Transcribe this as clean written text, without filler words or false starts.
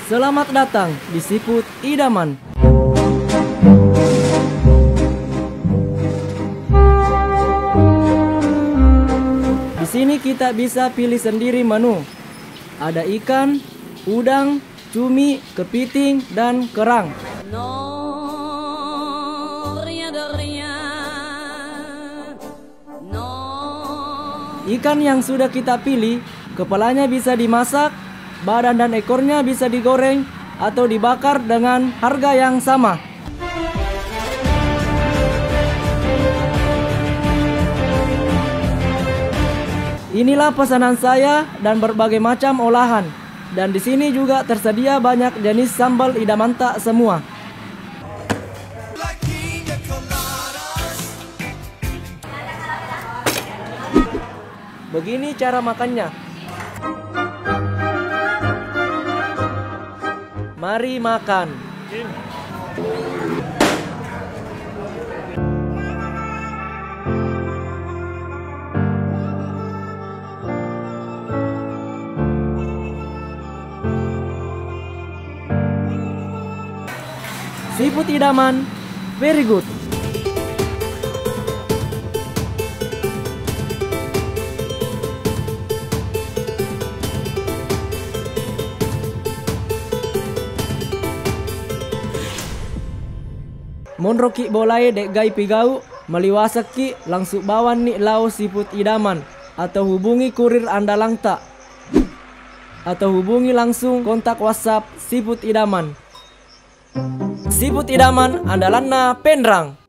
Selamat datang di Siput Idaman. Di sini kita bisa pilih sendiri menu. Ada ikan, udang, cumi, kepiting, dan kerang. Ikan yang sudah kita pilih, kepalanya bisa dimasak, badan dan ekornya bisa digoreng atau dibakar dengan harga yang sama. Inilah pesanan saya dan berbagai macam olahan. Dan di sini juga tersedia banyak jenis sambal idaman tak semua. Begini cara makannya. Mari makan. Siput idaman, very good. Monroki bolai dek gai pigau, meliwasaki langsung bawan ni lau siput idaman, atau hubungi kurir andalang tak, atau hubungi langsung kontak WhatsApp Siput Idaman. Siput Idaman andalanna Penrang.